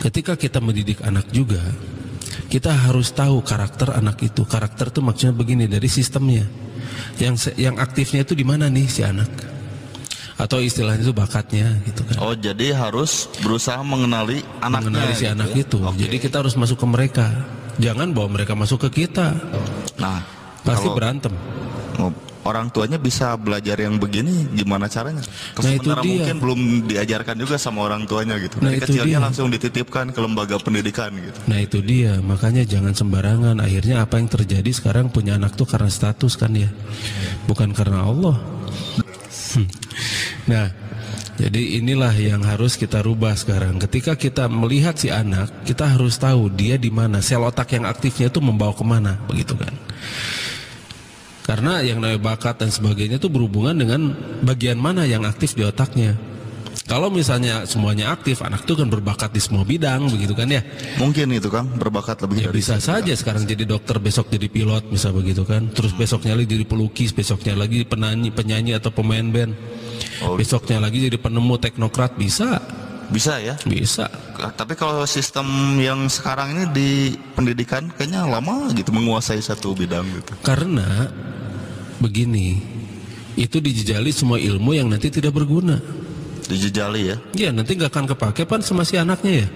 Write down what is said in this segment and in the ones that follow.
ketika kita mendidik anak juga, kita harus tahu karakter anak itu. Karakter itu maksudnya begini, dari sistemnya. Yang aktifnya itu di mana nih si anak? Atau istilahnya itu bakatnya gitu kan. Oh, jadi harus berusaha mengenali anaknya. Mengenali si anak ya? itu. Okay. Jadi kita harus masuk ke mereka. Jangan bawa mereka masuk ke kita. Nah, pasti berantem. Orang tuanya bisa belajar yang begini, gimana caranya? Nah, itu dia. Mungkin belum diajarkan juga sama orang tuanya gitu. Nah, dari itu kecilnya dia. langsung dititipkan ke lembaga pendidikan gitu. Nah itu dia, makanya jangan sembarangan. Akhirnya apa yang terjadi sekarang, punya anak tuh karena status kan ya, bukan karena Allah. Nah, jadi inilah yang harus kita rubah sekarang. Ketika kita melihat si anak, kita harus tahu dia di mana, sel otak yang aktifnya itu membawa kemana, begitu kan? Karena yang namanya bakat dan sebagainya itu berhubungan dengan bagian mana yang aktif di otaknya. Kalau misalnya semuanya aktif, anak itu kan berbakat di semua bidang, begitu kan ya? Mungkin itu kan berbakat lebih Ya dari bisa saja kan? Sekarang jadi dokter, besok jadi pilot, bisa begitu kan? Terus besoknya lagi jadi pelukis, besoknya lagi penyanyi atau pemain band, besoknya lagi jadi penemu teknokrat, bisa. Bisa ya? Bisa. Tapi kalau sistem yang sekarang ini di pendidikan kayaknya lama gitu menguasai satu bidang gitu. Karena begini, itu dijejali semua ilmu yang nanti tidak berguna. Dijejali ya? Iya, nanti nggak akan kepake pan sama si anaknya ya.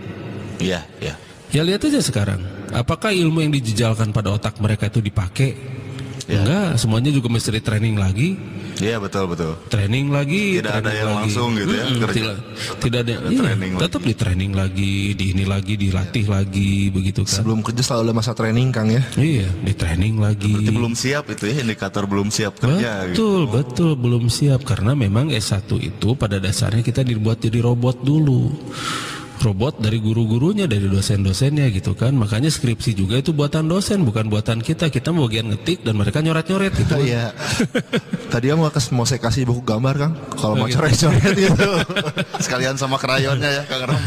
Iya, iya. Ya lihat aja sekarang, apakah ilmu yang dijejalkan pada otak mereka itu dipakai? Ya. Enggak, semuanya juga mesti training lagi. Iya, betul. Training lagi. Tidak ada yang lagi. langsung gitu ya kerja. Tidak ada. Iya, tetap di training lagi, di ini lagi, dilatih lagi, begitu kan. Sebelum kerja selalu ada masa training, Kang ya. Iya, di training lagi. Berarti belum siap itu ya, indikator belum siap kerja. Betul, belum siap. Karena memang S1 itu pada dasarnya kita dibuat jadi robot dulu. Robot dari guru-gurunya, dari dosen-dosennya gitu kan. Makanya skripsi juga itu buatan dosen, bukan buatan kita. Kita mau bagian ngetik dan mereka nyoret-nyoret gitu. Iya. Tadi mau saya kasih buku gambar, Kang. Kalau mau coret-coret gitu. Sekalian sama krayonnya ya, Kang Ram.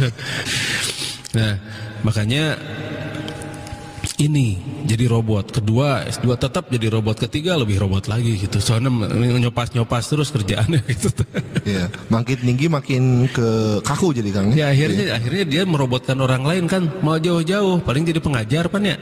Nah, makanya ini jadi robot. Kedua, S2 tetap jadi robot. Ketiga lebih robot lagi gitu. Soalnya nyopas terus kerjaannya gitu. Iya, makin tinggi makin ke kaku jadi, Kang. Ya akhirnya dia merobotkan orang lain kan. Mau jauh-jauh paling jadi pengajar pan ya.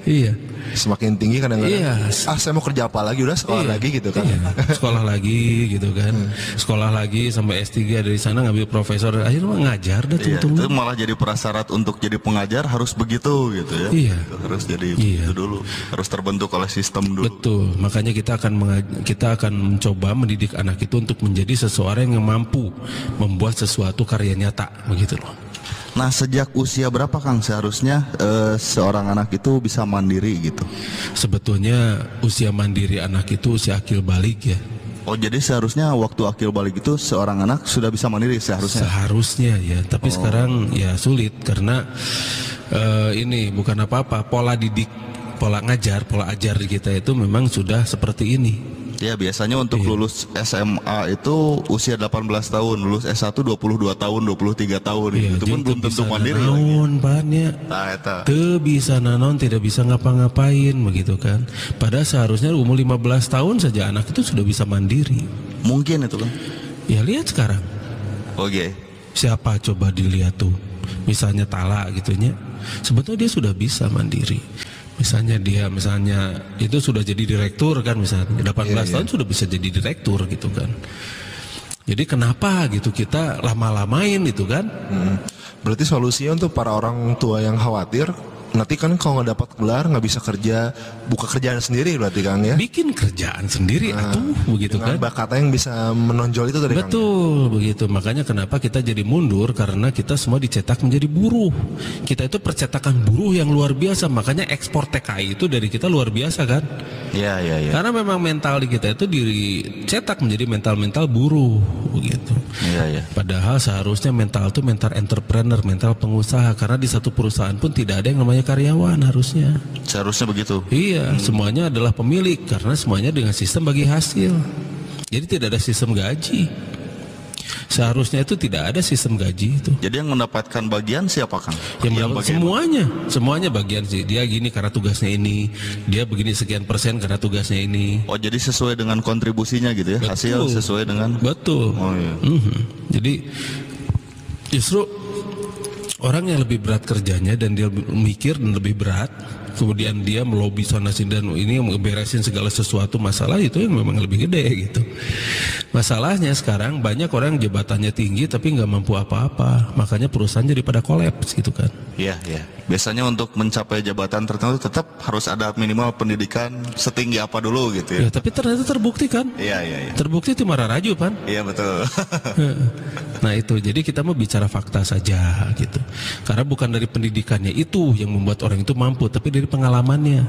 Iya. Semakin tinggi kadang-kadang. Iya. Saya mau kerja apa lagi, udah sekolah lagi gitu kan. Iya. Sekolah lagi gitu kan. Sekolah lagi sampai S3, dari sana ngambil profesor, akhirnya mah ngajar dah itu malah jadi prasyarat untuk jadi pengajar harus begitu gitu ya. Iya. Harus jadi begitu dulu. Harus terbentuk oleh sistem dulu. Betul. Makanya kita akan mencoba mendidik anak itu untuk menjadi seseorang yang mampu membuat sesuatu karya nyata, begitu loh. Nah, sejak usia berapa, Kang, seharusnya seorang anak itu bisa mandiri gitu? Sebetulnya usia mandiri anak itu usia akil balik ya. Oh, jadi seharusnya waktu akil balik itu seorang anak sudah bisa mandiri seharusnya? Seharusnya ya, tapi sekarang ya sulit karena ini bukan apa-apa, pola didik, pola ngajar, pola ajar kita itu memang sudah seperti ini. Ya, biasanya untuk lulus SMA itu usia 18 tahun, lulus S1 22 tahun, 23 tahun. Itu pun belum tentu mandiri lagi. Teu bisa nanon, tidak bisa ngapa-ngapain begitu kan. Padahal seharusnya umur 15 tahun saja anak itu sudah bisa mandiri. Mungkin itu kan. Ya lihat sekarang. Oke. Siapa coba dilihat tuh. Misalnya Tala gitunya. Sebetulnya dia sudah bisa mandiri. Misalnya itu sudah jadi direktur kan, misalnya 18 tahun sudah bisa jadi direktur gitu kan. Jadi kenapa gitu kita lama-lamain gitu kan? Berarti solusinya untuk para orang tua yang khawatir, nanti kan kalau nggak dapat gelar nggak bisa kerja, buka kerjaan sendiri berarti, Kang ya? Bikin kerjaan sendiri begitu kan? Bakatnya yang bisa menonjol itu tadi, Kang. Betul begitu. Makanya kenapa kita jadi mundur, karena kita semua dicetak menjadi buruh. Kita itu percetakan buruh yang luar biasa. Makanya ekspor TKI itu dari kita luar biasa kan? Iya. Karena memang mental di kita itu dicetak menjadi mental buruh begitu. Iya. Padahal seharusnya mental itu mental entrepreneur, mental pengusaha. Karena di satu perusahaan pun tidak ada yang namanya karyawan harusnya. Seharusnya begitu. Iya, semuanya adalah pemilik karena semuanya dengan sistem bagi hasil. Jadi tidak ada sistem gaji. Seharusnya itu tidak ada sistem gaji itu. Jadi yang mendapatkan bagian siapa, Kang? Yang semuanya bagian sih. Dia gini karena tugasnya ini, dia begini sekian persen karena tugasnya ini. Oh, jadi sesuai dengan kontribusinya gitu ya? Betul. Hasil sesuai dengan. Betul. Oh iya. Jadi justru Orang yang lebih berat kerjanya dan dia mikir dan lebih berat, kemudian dia melobi sana sini dan ini ngeberesin segala sesuatu masalah, itu yang memang lebih gede gitu. Masalahnya sekarang banyak orang yang jabatannya tinggi tapi nggak mampu apa-apa, makanya perusahaan jadi pada kolaps gitu kan. Iya, iya. Biasanya untuk mencapai jabatan tertentu tetap harus ada minimal pendidikan setinggi apa dulu gitu Ya ya. tapi ternyata terbukti kan. Iya, iya, iya. Terbukti itu marah raju kan. Iya, betul. Nah itu, jadi kita mau bicara fakta saja gitu. Karena bukan dari pendidikannya itu yang membuat orang itu mampu, tapi dari pengalamannya.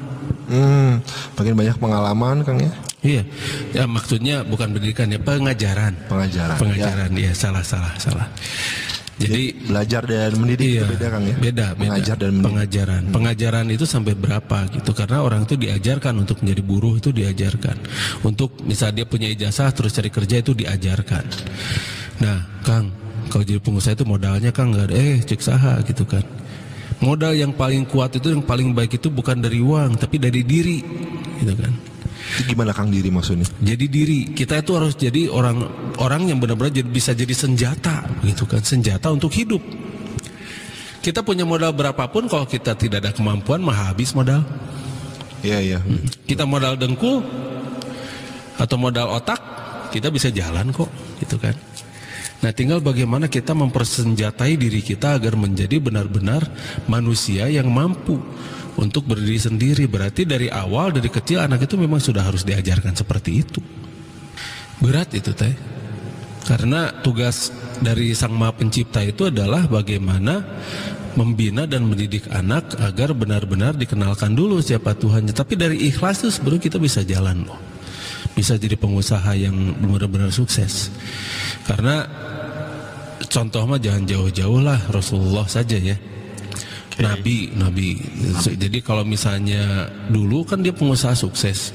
Makin banyak pengalaman Kang ya. Iya, ya maksudnya bukan pendidikannya, pengajaran. Pengajaran. Iya, salah. Jadi belajar dan mendidik iya, itu beda Kang ya. Beda. Mengajar dan mendidik. Pengajaran itu sampai berapa gitu? Karena orang itu diajarkan untuk menjadi buruh, itu diajarkan. Untuk misalnya dia punya ijazah terus cari kerja, itu diajarkan. Nah, Kang, kalau jadi pengusaha itu modalnya Kang nggak ada, cek saha gitu kan. Modal yang paling kuat itu, yang paling baik itu bukan dari uang, tapi dari diri, gitu kan. Itu gimana Kang diri maksudnya? Jadi diri kita itu harus jadi orang yang benar-benar bisa jadi senjata, gitu kan, senjata untuk hidup. Kita punya modal berapapun, kalau kita tidak ada kemampuan, mah habis modal. Iya. Kita modal dengkul atau modal otak, kita bisa jalan kok, gitu kan. Nah, tinggal bagaimana kita mempersenjatai diri kita agar menjadi benar-benar manusia yang mampu untuk berdiri sendiri. Berarti dari awal, dari kecil anak itu memang sudah harus diajarkan seperti itu. Berat itu teh. Karena tugas dari Sang Maha Pencipta itu adalah bagaimana membina dan mendidik anak agar benar-benar dikenalkan dulu siapa Tuhannya. Tapi dari ikhlas itu sebenarnya kita bisa jalan loh. Bisa jadi pengusaha yang benar-benar sukses. Karena contoh mah jangan jauh-jauh lah, Rasulullah saja ya. Nabi. Jadi kalau misalnya dulu kan dia pengusaha sukses,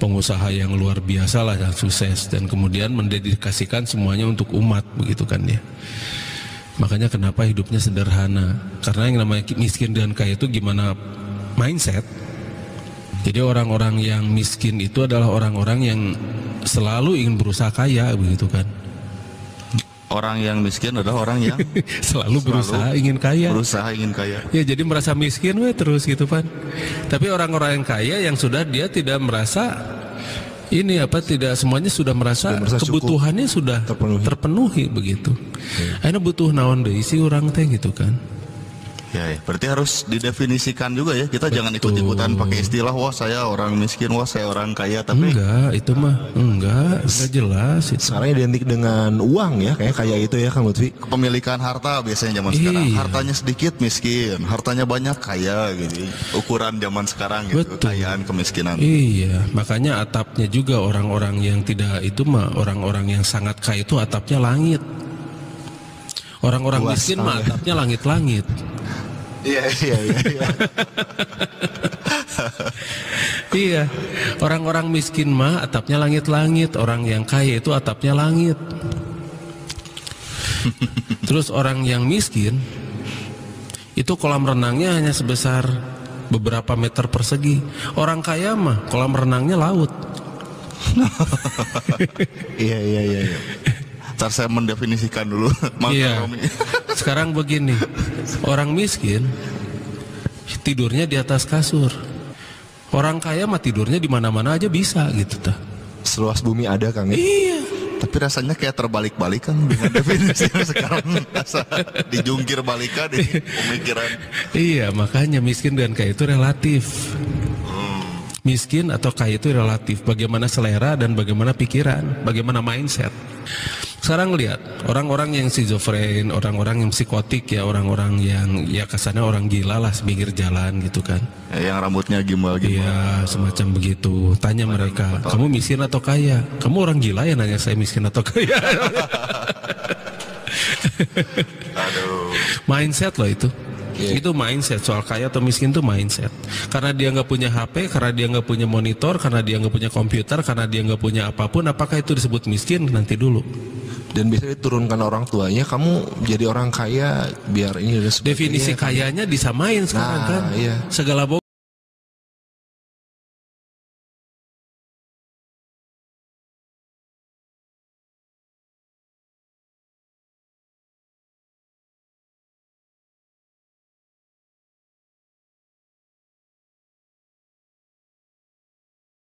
pengusaha yang luar biasa lah, yang sukses, dan kemudian mendedikasikan semuanya untuk umat, begitu kan ya. Makanya kenapa hidupnya sederhana, karena yang namanya miskin dan kaya itu gimana mindset. Jadi orang-orang yang miskin itu adalah orang-orang yang selalu ingin berusaha kaya, begitu kan. Orang yang miskin adalah orang yang selalu berusaha ingin kaya. Ya, jadi merasa miskin terus gitu kan. Tapi orang-orang yang kaya yang sudah dia tidak merasa tidak semuanya sudah merasa kebutuhannya sudah terpenuhi begitu. Akhirnya butuh naon deui si urang teh gitu kan. Ya, berarti harus didefinisikan juga ya. Kita jangan ikut-ikutan pakai istilah wah saya orang miskin, wah saya orang kaya, tapi enggak, itu mah enggak jelas itu. Sekarang identik dengan uang ya, kayak kaya itu ya Kang Lutfi. Kepemilikan harta biasanya zaman sekarang. Hartanya sedikit miskin, hartanya banyak kaya gitu. Ukuran zaman sekarang gitu, kekayaan kemiskinan. Iya, makanya atapnya juga orang-orang yang tidak itu mah orang-orang yang sangat kaya itu atapnya langit. Orang-orang miskin mah atapnya langit-langit. Iya. Iya, orang-orang miskin mah atapnya langit-langit, orang yang kaya itu atapnya langit. Terus orang yang miskin itu kolam renangnya hanya sebesar beberapa meter persegi. Orang kaya mah kolam renangnya laut. Iya. Ntar saya mendefinisikan dulu. Iya. Sekarang begini, orang miskin tidurnya di atas kasur. Orang kaya mah tidurnya di mana-mana aja bisa gitu ta. Seluas bumi ada Kang ya? Iya. Tapi rasanya kayak terbalik-balik kan dengan definisinya sekarang. Dijungkir balikan di pemikiran. Iya, makanya miskin dan kaya itu relatif. Miskin atau kaya itu relatif. Bagaimana selera dan bagaimana pikiran, bagaimana mindset. Sekarang lihat orang-orang yang schizofren, orang-orang yang psikotik ya, orang-orang yang ya kesannya orang gila lah sepinggir jalan gitu kan. Yang rambutnya gimbal. Iya, semacam begitu. Tanya mereka, kamu miskin atau kaya? Kamu orang gila ya nanya saya miskin atau kaya? Aduh. Mindset loh itu. Itu mindset, soal kaya atau miskin itu mindset. Karena dia nggak punya HP, karena dia nggak punya monitor, karena dia nggak punya komputer, karena dia nggak punya apapun, apakah itu disebut miskin? Nanti dulu. Dan bisa diturunkan orang tuanya, kamu jadi orang kaya biar ini dan sebagainya. Definisi kayanya disamain sekarang kan. Iya. Segala